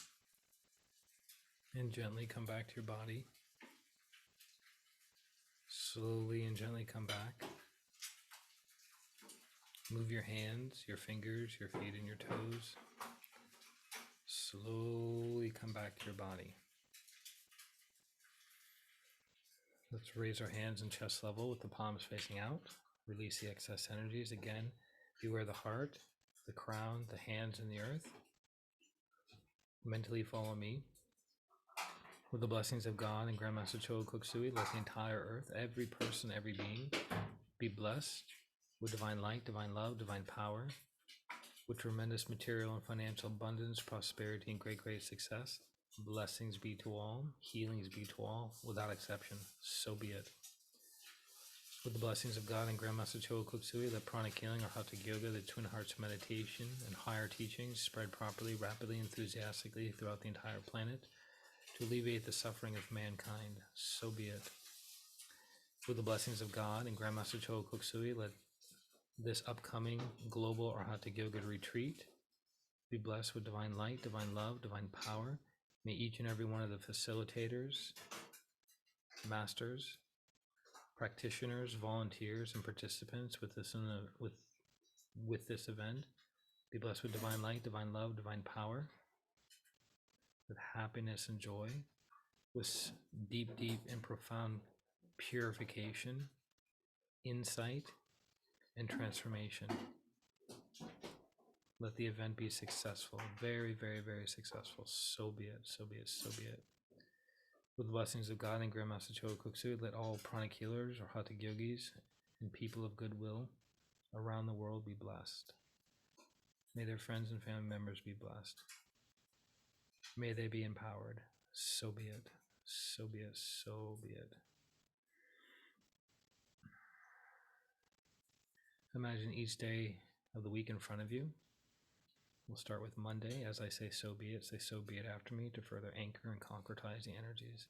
and gently come back to your body. Slowly and gently come back. Move your hands, your fingers, your feet, and your toes. Slowly come back to your body. Let's raise our hands in chest level with the palms facing out. Release the excess energies. Again, beware the heart, the crown, the hands, and the earth. Mentally follow me. With the blessings of God and Grandmaster Choa Kok Sui, let the entire earth, every person, every being, be blessed with divine light, divine love, divine power, with tremendous material and financial abundance, prosperity, and great, great success. Blessings be to all, healings be to all, without exception. So be it. With the blessings of God and Grandmaster Choa Kok Sui, let Pranic healing, Arhatic yoga, the twin hearts meditation, and higher teachings spread properly, rapidly, enthusiastically throughout the entire planet to alleviate the suffering of mankind. So be it. With the blessings of God and Grandmaster Choa Kok Sui, let this upcoming global Arhatic yoga retreat be blessed with divine light, divine love, divine power. May each and every one of the facilitators, masters, practitioners, volunteers, and participants with this event be blessed with divine light, divine love, divine power, with happiness and joy, with deep, deep and profound purification, insight, and transformation. Let the event be successful, very, very, very successful. So be it, so be it, so be it. With the blessings of God and Grandmaster Choa Kok Sui, let all pranic healers, or Arhatic yogis, and people of goodwill around the world be blessed. May their friends and family members be blessed. May they be empowered. So be it, so be it, so be it. Imagine each day of the week in front of you. We'll start with Monday. As I say, so be it. Say, so be it after me to further anchor and concretize the energies.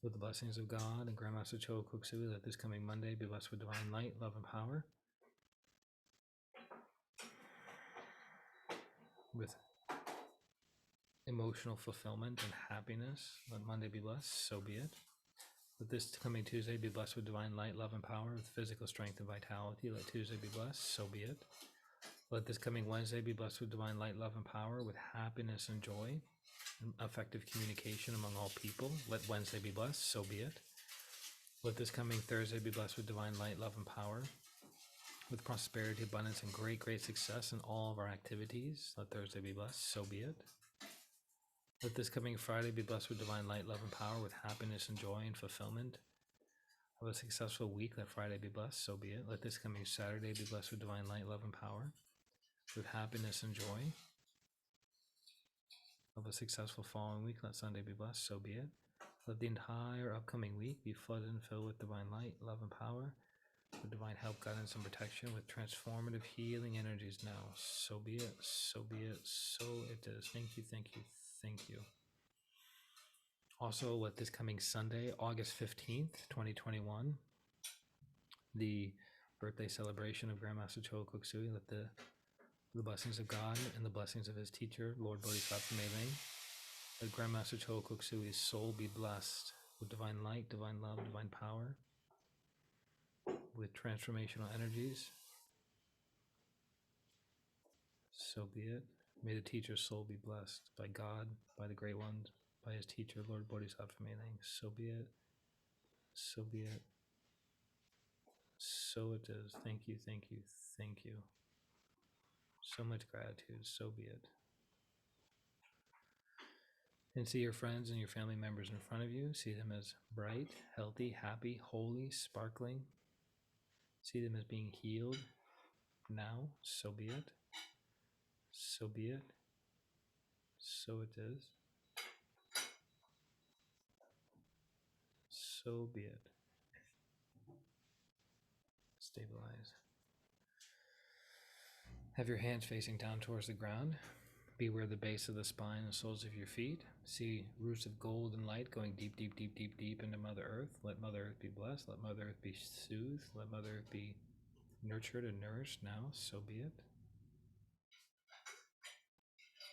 With the blessings of God and Grandmaster Choa Kok Sui, let this coming Monday be blessed with divine light, love, and power. With emotional fulfillment and happiness, let Monday be blessed. So be it. Let this coming Tuesday be blessed with divine light, love, and power. With physical strength and vitality, let Tuesday be blessed. So be it. Let this coming Wednesday be blessed with divine light, love, and power, with happiness and joy, and effective communication among all people. Let Wednesday be blessed, so be it. Let this coming Thursday be blessed with divine light, love, and power, with prosperity, abundance, and great, great success in all of our activities. Let Thursday be blessed, so be it. Let this coming Friday be blessed with divine light, love, and power, with happiness and joy and fulfillment of a successful week. Let Friday be blessed, so be it. Let this coming Saturday be blessed with divine light, love, and power, with happiness and joy of a successful following week. Let Sunday be blessed, so be it. Let the entire upcoming week be flooded and filled with divine light, love, and power, with divine help, guidance, and protection, with transformative healing energies now. So be it, so be it, so it is. Thank you, thank you, thank you. Also, let this coming Sunday, August 15th, 2021, the birthday celebration of Grandmaster Choa Kok Sui, let the blessings of God and the blessings of his teacher, Lord Bodhisattva Meileng, let Grandmaster Choa Kok Sui's soul be blessed with divine light, divine love, divine power, with transformational energies. So be it. May the teacher's soul be blessed by God, by the Great Ones, by his teacher, Lord Bodhisattva Meileng. So be it. So be it. So it is. Thank you, thank you, thank you. So much gratitude. So be it. And see your friends and your family members in front of you. See them as bright, healthy, happy, holy, sparkling. See them as being healed now. So be it. So be it. So it is. So be it. Stabilize. Have your hands facing down towards the ground. Beware the base of the spine and soles of your feet. See roots of gold and light going deep, deep, deep, deep, deep into Mother Earth. Let Mother Earth be blessed. Let Mother Earth be soothed. Let Mother Earth be nurtured and nourished now. So be it.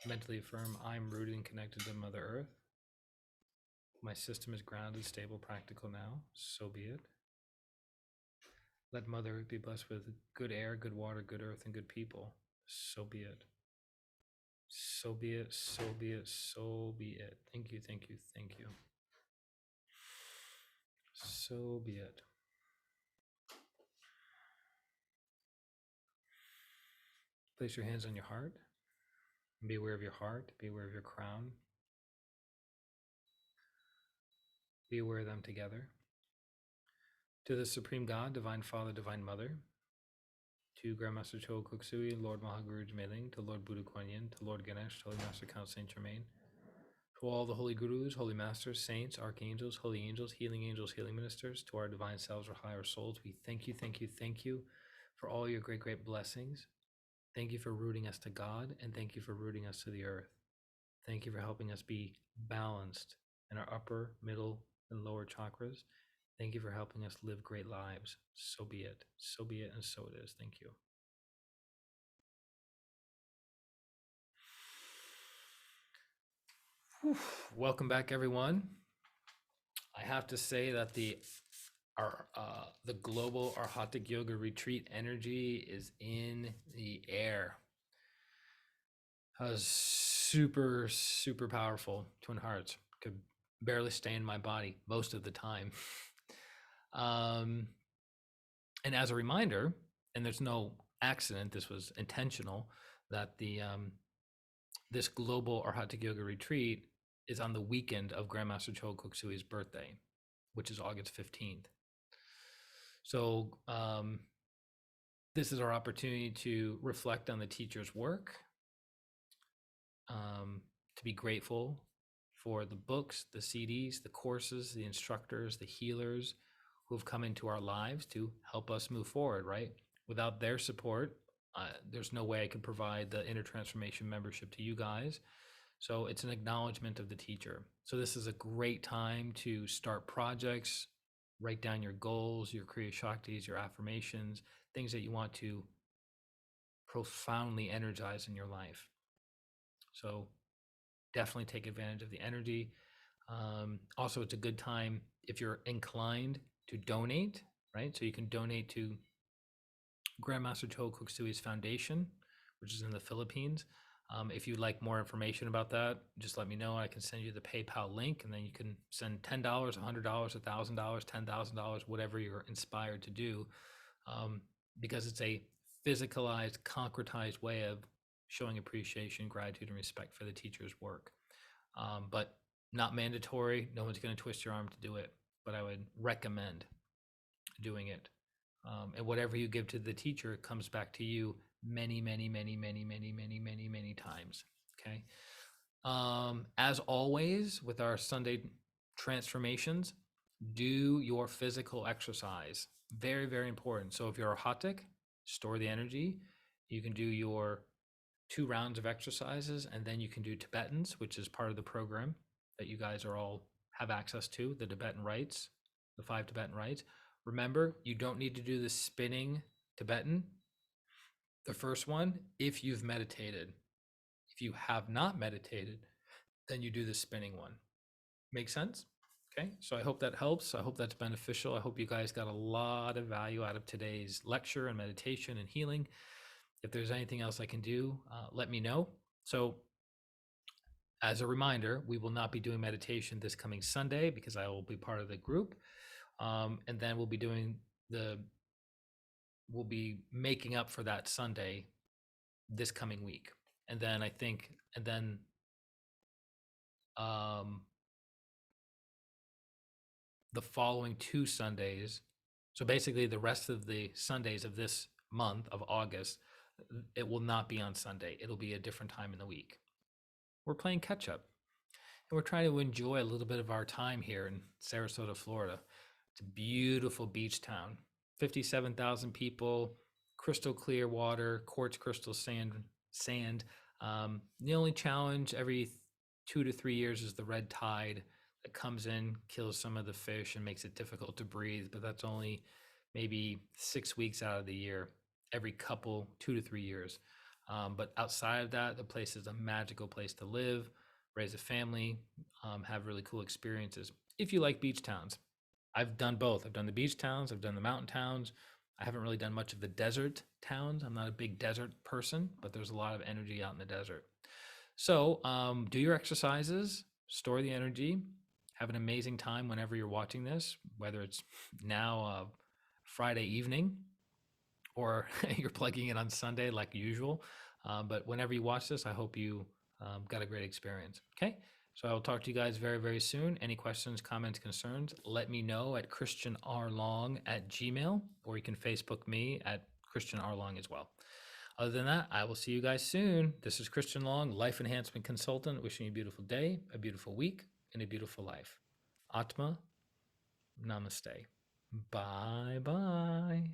Mentally affirm I'm rooted and connected to Mother Earth. My system is grounded, stable, practical now. So be it. Let Mother Earth be blessed with good air, good water, good earth, and good people. So be it. So be it. So be it. So be it. Thank you. Thank you. Thank you. So be it. Place your hands on your heart. Be aware of your heart. Be aware of your crown. Be aware of them together. To the Supreme God, Divine Father, Divine Mother, to Grandmaster Choa Kok Sui, Lord Mahaguru Jmeling, to Lord Buddha Kuan Yin, to Lord Ganesh, to Holy Master Count Saint Germain, to all the holy gurus, holy masters, saints, archangels, holy angels, healing ministers, to our divine selves or higher souls, we thank you, thank you, thank you for all your great, great blessings. Thank you for rooting us to God, and thank you for rooting us to the earth. Thank you for helping us be balanced in our upper, middle, and lower chakras. Thank you for helping us live great lives. So be it. So be it, and so it is. Thank you. Whew. Welcome back, everyone. I have to say that the global Arhatic Yoga Retreat energy is in the air. Super, super powerful. Twin Hearts. Could barely stay in my body most of the time. And as a reminder, and there's no accident, this was intentional, that the this global Arhatic Yoga Retreat is on the weekend of Grandmaster Choa Kok Sui's birthday, which is August 15th. So this is our opportunity to reflect on the teacher's work, to be grateful for the books, the CDs, the courses, the instructors, the healers who have come into our lives to help us move forward, right? Without their support, there's no way I could provide the Inner Transformation membership to you guys. So it's an acknowledgement of the teacher. So this is a great time to start projects, write down your goals, your Kriya Shaktis, your affirmations, things that you want to profoundly energize in your life. So definitely take advantage of the energy. Also, it's a good time if you're inclined to donate, right? So you can donate to Grandmaster Choa Kok Sui's foundation, which is in the Philippines. If you'd like more information about that, just let me know. I can send you the PayPal link, and then you can send $10, $100, $1,000, $10,000, whatever you're inspired to do, because it's a physicalized, concretized way of showing appreciation, gratitude, and respect for the teacher's work. But not mandatory. No one's going to twist your arm to do it, but I would recommend doing it. And whatever you give to the teacher comes back to you many, many, many, many, many, many, many, many times. Okay. As always, with our Sunday transformations, do your physical exercise. Very, very important. So if you're Arhatic, store the energy. You can do your 2 rounds of exercises, and then you can do Tibetans, which is part of the program that you guys are all have access to, the Tibetan rites, the 5 Tibetan rites. Remember, you don't need to do the spinning Tibetan, the first one, if you've meditated. If you have not meditated, then you do the spinning one. Make sense? Okay, so I hope that helps. I hope that's beneficial. I hope you guys got a lot of value out of today's lecture and meditation and healing. If there's anything else I can do, let me know. So as a reminder, we will not be doing meditation this coming Sunday because I will be part of the group. And then we'll be making up for that Sunday this coming week. And then the following 2 Sundays, so basically the rest of the Sundays of this month of August, it will not be on Sunday. It'll be a different time in the week. We're playing catch up, and we're trying to enjoy a little bit of our time here in Sarasota, Florida. It's a beautiful beach town, 57,000 people, crystal clear water, quartz crystal sand. The only challenge every 2 to 3 years is the red tide that comes in, kills some of the fish, and makes it difficult to breathe. But that's only maybe 6 weeks out of the year, every couple 2 to 3 years. But outside of that, the place is a magical place to live, raise a family, have really cool experiences. If you like beach towns, I've done both. I've done the beach towns, I've done the mountain towns. I haven't really done much of the desert towns. I'm not a big desert person, but there's a lot of energy out in the desert. So do your exercises, store the energy, have an amazing time whenever you're watching this, whether it's now Friday evening or you're plugging it on Sunday like usual. But whenever you watch this, I hope you got a great experience. Okay. So I will talk to you guys very, very soon. Any questions, comments, concerns, let me know at christianrlong@gmail, or you can Facebook me at Christian R. Long as well. Other than that, I will see you guys soon. This is Christian Long, Life Enhancement Consultant, wishing you a beautiful day, a beautiful week, and a beautiful life. Atma, namaste. Bye bye.